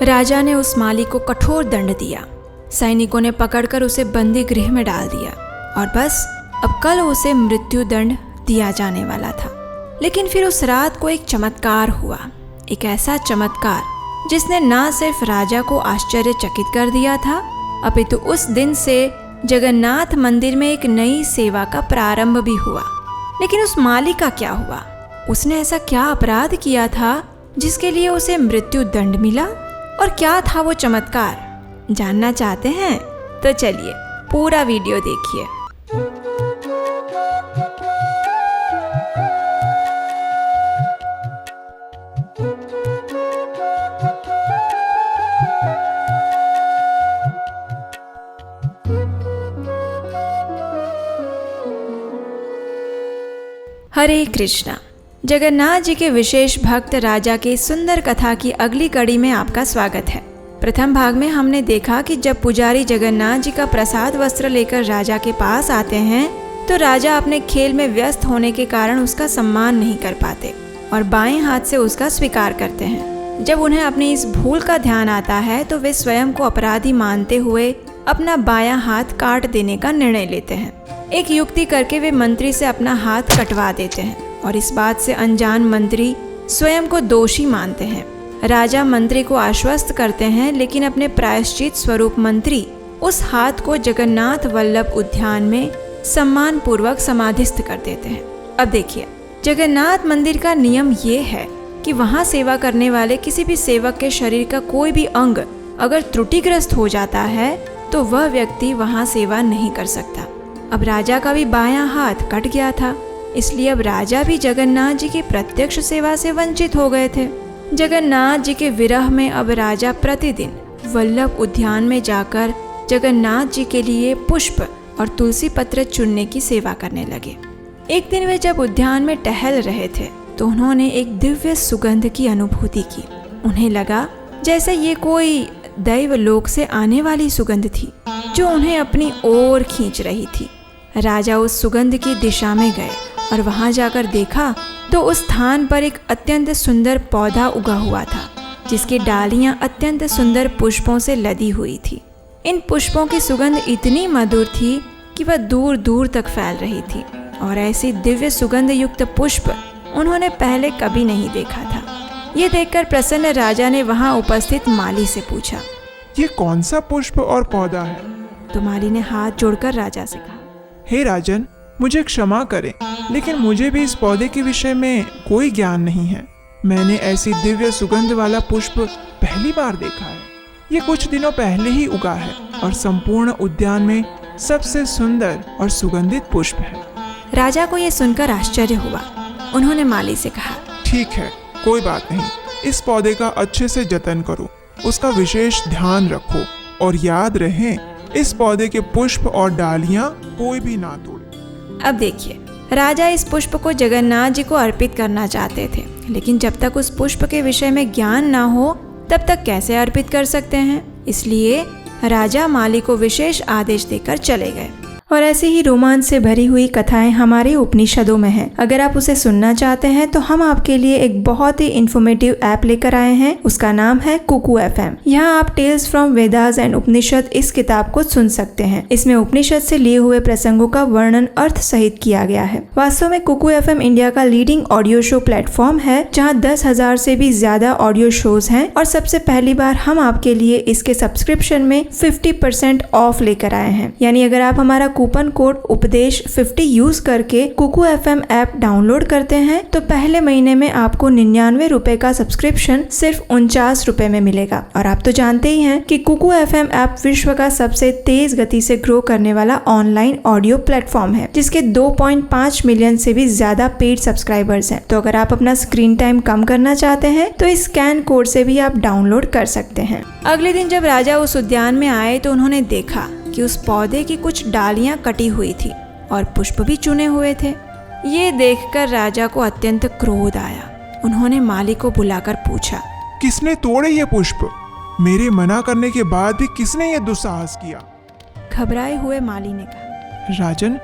राजा ने उस माली को कठोर दंड दिया। सैनिकों ने पकड़कर उसे बंदी गृह में डाल दिया और बस अब कल उसे मृत्यु दंड दिया जाने वाला था। लेकिन फिर उस रात को एक चमत्कार हुआ, एक ऐसा चमत्कार जिसने न सिर्फ राजा को आश्चर्यचकित कर दिया था, अपितु उस दिन से जगन्नाथ मंदिर में एक नई सेवा का प्रारंभ भी हुआ। लेकिन उस माली का क्या हुआ? उसने ऐसा क्या अपराध किया था जिसके लिए उसे मृत्यु दंड मिला? और क्या था वो चमत्कार? जानना चाहते हैं तो चलिए पूरा वीडियो देखिए। हरे कृष्णा। जगन्नाथ जी के विशेष भक्त राजा के सुंदर कथा की अगली कड़ी में आपका स्वागत है। प्रथम भाग में हमने देखा कि जब पुजारी जगन्नाथ जी का प्रसाद वस्त्र लेकर राजा के पास आते हैं तो राजा अपने खेल में व्यस्त होने के कारण उसका सम्मान नहीं कर पाते और बाएं हाथ से उसका स्वीकार करते हैं। जब उन्हें अपनी इस भूल का ध्यान आता है तो वे स्वयं को अपराधी मानते हुए अपना बायां हाथ काट देने का निर्णय लेते हैं। एक युक्ति करके वे मंत्री से अपना हाथ कटवा देते हैं और इस बात से अनजान मंत्री स्वयं को दोषी मानते हैं। राजा मंत्री को आश्वस्त करते हैं, लेकिन अपने प्रायश्चित स्वरूप मंत्री उस हाथ को जगन्नाथ वल्लभ उद्यान में सम्मान पूर्वक समाधिस्थ कर देते हैं। अब देखिए, जगन्नाथ मंदिर का नियम ये है कि वहाँ सेवा करने वाले किसी भी सेवक के शरीर का कोई भी अंग अगर त्रुटिग्रस्त हो जाता है तो वह व्यक्ति वहाँ सेवा नहीं कर सकता। अब राजा का भी बायां हाथ कट गया था, इसलिए अब राजा भी जगन्नाथ जी की प्रत्यक्ष सेवा से वंचित हो गए थे। जगन्नाथ जी के विरह में अब राजा प्रतिदिन वल्लभ उद्यान में जाकर जगन्नाथ जी के लिए पुष्प और तुलसी पत्र चुनने की सेवा करने लगे। एक दिन वे जब उद्यान में टहल रहे थे तो उन्होंने एक दिव्य सुगंध की अनुभूति की। उन्हें लगा जैसे ये कोई दैव लोक से आने वाली सुगंध थी जो उन्हें अपनी ओर खींच रही थी। राजा उस सुगंध की दिशा में गए और वहां जाकर देखा तो उस स्थान पर एक अत्यंत सुंदर पौधा उगा हुआ था जिसकी डालियां अत्यंत सुंदर पुष्पों से लदी हुई थी। इन पुष्पों की सुगंध इतनी मधुर थी कि वह दूर दूर तक फैल रही थी और ऐसी दिव्य सुगंध युक्त पुष्प उन्होंने पहले कभी नहीं देखा था। ये देखकर प्रसन्न राजा ने वहां उपस्थित माली से पूछा, ये कौन सा पुष्प और पौधा है? तो माली ने हाथ जोड़कर राजा से कहा, हे राजन, मुझे क्षमा करें, लेकिन मुझे भी इस पौधे के विषय में कोई ज्ञान नहीं है। मैंने ऐसी दिव्य सुगंध वाला पुष्प पहली बार देखा है। ये कुछ दिनों पहले ही उगा है और संपूर्ण उद्यान में सबसे सुंदर और सुगंधित पुष्प है। राजा को यह सुनकर आश्चर्य हुआ। उन्होंने माली से कहा, ठीक है, कोई बात नहीं। इस पौधे का अच्छे से जतन करो, उसका विशेष ध्यान रखो और याद रहे इस पौधे के पुष्प और डालियां कोई भी ना तोड़े। अब देखिए, राजा इस पुष्प को जगन्नाथ जी को अर्पित करना चाहते थे, लेकिन जब तक उस पुष्प के विषय में ज्ञान ना हो तब तक कैसे अर्पित कर सकते हैं। इसलिए राजा माली को विशेष आदेश देकर चले गए। और ऐसी ही रोमांच से भरी हुई कथाएं हमारे उपनिषदों में हैं। अगर आप उसे सुनना चाहते हैं तो हम आपके लिए एक बहुत ही इंफॉर्मेटिव ऐप लेकर आए हैं। उसका नाम है कुकू FM। यहाँ आप टेल्स फ्रॉम वेदास एंड उपनिषद इस किताब को सुन सकते हैं। इसमें उपनिषद से लिए हुए प्रसंगों का वर्णन अर्थ सहित किया गया है। वास्तव में कुकू FM इंडिया का लीडिंग ऑडियो शो प्लेटफॉर्म है, जहाँ 10,000 से भी ज्यादा ऑडियो शोज हैं। और सबसे पहली बार हम आपके लिए इसके सब्सक्रिप्शन में 50% ऑफ लेकर आए हैं। यानी अगर आप हमारा कूपन कोड उपदेश 50 यूज करके कुकू FM ऐप डाउनलोड करते हैं तो पहले महीने में आपको 99 रुपए का सब्सक्रिप्शन सिर्फ 49 रुपए में मिलेगा। और आप तो जानते ही हैं कि कुकू FM ऐप विश्व का सबसे तेज गति से ग्रो करने वाला ऑनलाइन ऑडियो प्लेटफॉर्म है, जिसके 2.5 मिलियन से भी ज्यादा पेड सब्सक्राइबर्स हैं। तो अगर आप अपना स्क्रीन टाइम कम करना चाहते हैं तो इस स्कैन कोड से भी आप डाउनलोड कर सकते हैं। अगले दिन जब राजा उस उद्यान में आए तो उन्होंने देखा कि उस पौधे की कुछ डालियां कटी हुई थी और पुष्प भी चुने हुए थे। ये देखकर राजा को अत्यंत क्रोध आया। उन्होंने माली को बुलाकर पूछा, किसने तोड़े ये पुष्प? मेरे मना करने के बाद भी किसने ये दुस्साहस किया? घबराए हुए माली ने कहा, राजन,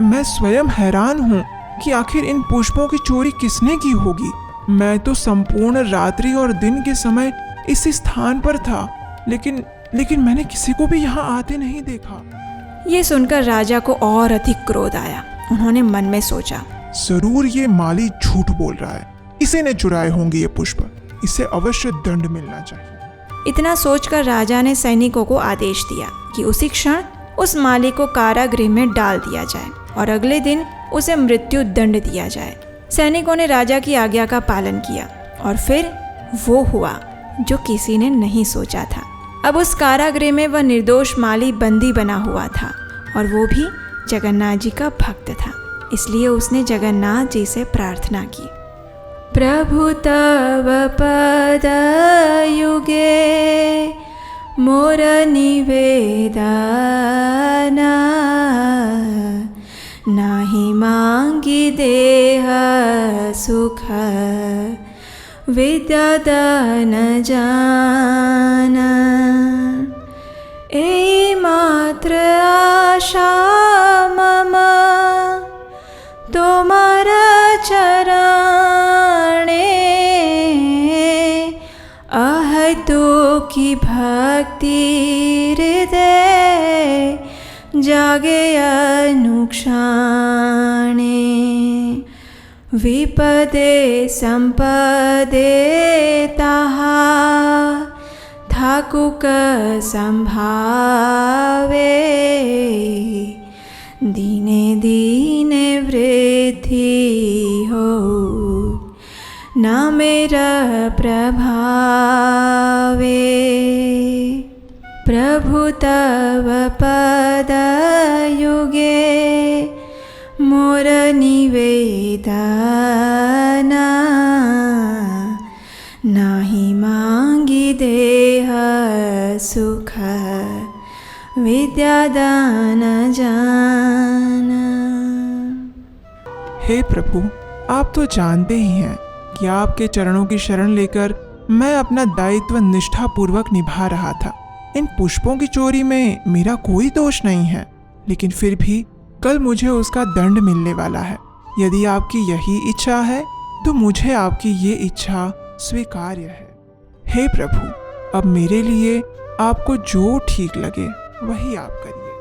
मैं स्वयं हैरान हूँ कि आखिर इन पुष्पों की चोरी किसने की होगी। मैं तो संपूर्ण रात्रि और दिन के समय इसी स्थान पर था, लेकिन मैंने किसी को भी यहाँ आते नहीं देखा। ये सुनकर राजा को और अधिक क्रोध आया। उन्होंने मन में सोचा, जरूर ये माली झूठ बोल रहा है, इसी ने चुराए होंगे ये पुष्प, इसे अवश्य दंड मिलना चाहिए। इतना सोचकर राजा ने सैनिकों को आदेश दिया कि उसी क्षण उस माली को कारागृह में डाल दिया जाए और अगले दिन उसे मृत्यु दंड दिया जाए। सैनिकों ने राजा की आज्ञा का पालन किया और फिर वो हुआ जो किसी ने नहीं सोचा था। अब उस कारागृह में वह निर्दोष माली बंदी बना हुआ था और वो भी जगन्नाथ जी का भक्त था। इसलिए उसने जगन्नाथ जी से प्रार्थना की, प्रभु तव पद युगे मोर निवेदना, नाही मांगी देह सुख विद्या दान जाना। ए मात्र आशा मम तोमार चरणे, अहतो की भक्ति हृदय जागे अनुक्षाणे। विपदे संपदे ताहा थाकुक संभावे, दीने दीने वृद्धि हो ना मेरा प्रभावे। प्रभु तव पद युगे मोर निवेदना, नाही मांगी देह सुख विद्या दान जाना। हे प्रभु, आप तो जानते ही हैं कि आपके चरणों की शरण लेकर मैं अपना दायित्व निष्ठापूर्वक निभा रहा था। इन पुष्पों की चोरी में मेरा कोई दोष नहीं है, लेकिन फिर भी कल मुझे उसका दंड मिलने वाला है। यदि आपकी यही इच्छा है तो मुझे आपकी ये इच्छा स्वीकार्य है। हे प्रभु, अब मेरे लिए आपको जो ठीक लगे वही आप करिए।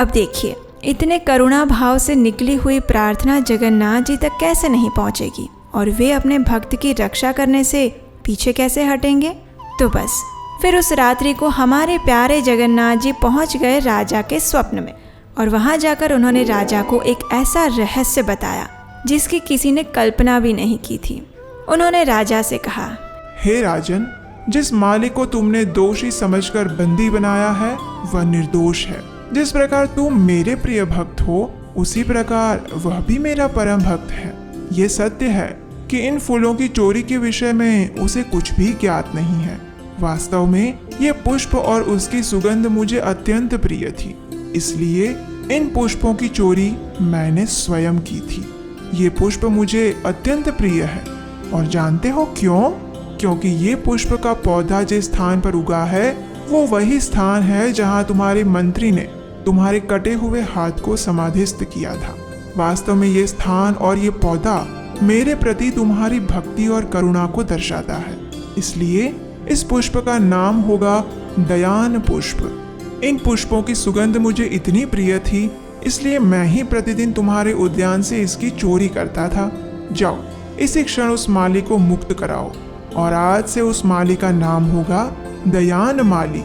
अब देखिए, इतने करुणा भाव से निकली हुई प्रार्थना जगन्नाथ जी तक कैसे नहीं पहुंचेगी और वे अपने भक्त की रक्षा करने से पीछे कैसे हटेंगे। तो बस फिर उस रात्रि को हमारे प्यारे जगन्नाथ जी पहुंच गए राजा के स्वप्न में और वहां जाकर उन्होंने राजा को एक ऐसा रहस्य बताया जिसकी किसी ने कल्पना भी नहीं की थी। उन्होंने राजा से कहा, हे राजन, जिस माली को तुमने दोषी समझकर बंदी बनाया है वह निर्दोष है। जिस प्रकार तुम मेरे प्रिय भक्त हो उसी प्रकार वह भी मेरा परम भक्त है। ये सत्य है कि इन फूलों की चोरी के विषय में उसे कुछ भी ज्ञात नहीं है। वास्तव में ये पुष्प और उसकी सुगंध मुझे अत्यंत प्रिय थी, इसलिए इन पुष्पों की चोरी मैंने स्वयं की थी। ये पुष्प मुझे अत्यंत प्रिय है और जानते हो क्यों? क्योंकि ये पुष्प का पौधा जिस स्थान पर उगा है वो वही स्थान है जहाँ तुम्हारे मंत्री ने तुम्हारे कटे हुए हाथ को समाधिस्थ किया था। वास्तव में ये स्थान और ये पौधा मेरे प्रति तुम्हारी भक्ति और करुणा को दर्शाता है। इसलिए इस पुष्प का नाम होगा दयान पुष्प। इन पुष्पों की सुगंध मुझे इतनी प्रिय थी, इसलिए मैं ही प्रतिदिन तुम्हारे उद्यान से इसकी चोरी करता था। जाओ, इसी क्षण उस माली को मुक्त कराओ और आज से उस माली का नाम होगा दयान माली।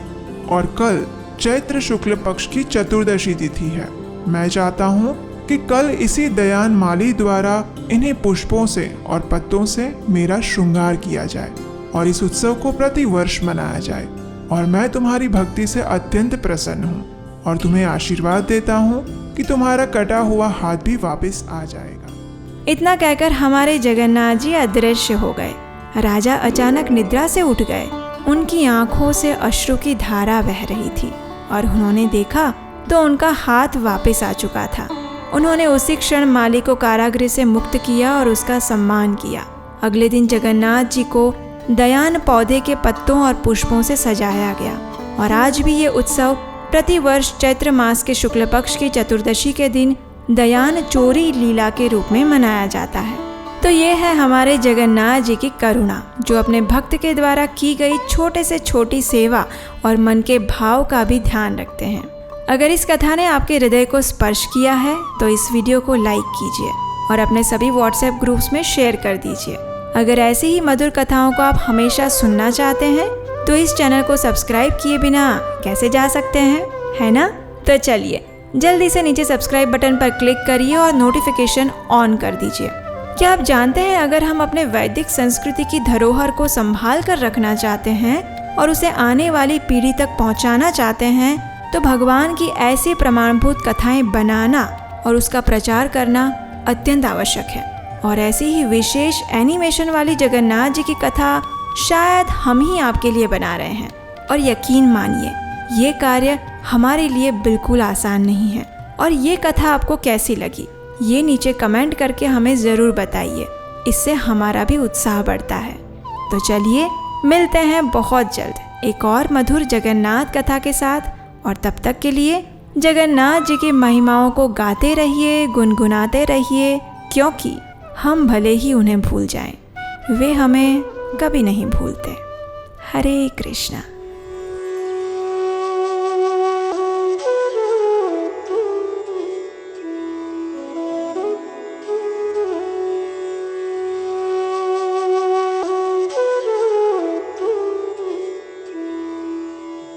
और कल चैत्र शुक्ल पक्ष की चतुर्दशी तिथि है। मैं चाहता हूँ कि कल इसी दयान माली द्वारा इन्हीं पुष्पों से और पत्तों से मेरा श्रृंगार किया जाए और इस उत्सव को प्रति वर्ष मनाया जाए। और मैं तुम्हारी भक्ति से अत्यंत प्रसन्न हूँ और तुम्हें आशीर्वाद देता हूँ कि तुम्हारा कटा हुआ हाथ भी वापस आ जाएगा। इतना कहकर हमारे जगन्नाथ जी अदृश्य हो गए। राजा अचानक निद्रा से उठ गए। उनकी आंखों से अश्रु की धारा बह रही थी और उन्होंने देखा तो उनका हाथ वापस आ चुका था। उन्होंने उसी क्षण माली को कारागृह से मुक्त किया और उसका सम्मान किया। अगले दिन जगन्नाथ जी को दयान पौधे के पत्तों और पुष्पों से सजाया गया और आज भी ये उत्सव प्रति वर्ष चैत्र मास के शुक्ल पक्ष की चतुर्दशी के दिन दयान चोरी लीला के रूप में मनाया जाता है। तो ये है हमारे जगन्नाथ जी की करुणा, जो अपने भक्त के द्वारा की गई छोटे से छोटी सेवा और मन के भाव का भी ध्यान रखते हैं। अगर इस कथा ने आपके हृदय को स्पर्श किया है तो इस वीडियो को लाइक कीजिए और अपने सभी व्हाट्सएप ग्रुप्स में शेयर कर दीजिए। अगर ऐसी ही मधुर कथाओं को आप हमेशा सुनना चाहते हैं तो इस चैनल को सब्सक्राइब किए बिना कैसे जा सकते हैं, है ना? तो चलिए जल्दी से नीचे सब्सक्राइब बटन पर क्लिक करिए और नोटिफिकेशन ऑन कर दीजिए। क्या आप जानते हैं, अगर हम अपने वैदिक संस्कृति की धरोहर को संभाल कर रखना चाहते हैं और उसे आने वाली पीढ़ी तक पहुंचाना चाहते हैं तो भगवान की ऐसी प्रमाणभूत कथाएं बनाना और उसका प्रचार करना अत्यंत आवश्यक है। और ऐसी ही विशेष एनिमेशन वाली जगन्नाथ जी की कथा शायद हम ही आपके लिए बना रहे हैं। और यकीन मानिए, ये कार्य हमारे लिए बिल्कुल आसान नहीं है। और ये कथा आपको कैसी लगी, ये नीचे कमेंट करके हमें ज़रूर बताइए, इससे हमारा भी उत्साह बढ़ता है। तो चलिए मिलते हैं बहुत जल्द एक और मधुर जगन्नाथ कथा के साथ, और तब तक के लिए जगन्नाथ जी की महिमाओं को गाते रहिए, गुनगुनाते रहिए, क्योंकि हम भले ही उन्हें भूल जाएं, वे हमें कभी नहीं भूलते। हरे कृष्णा।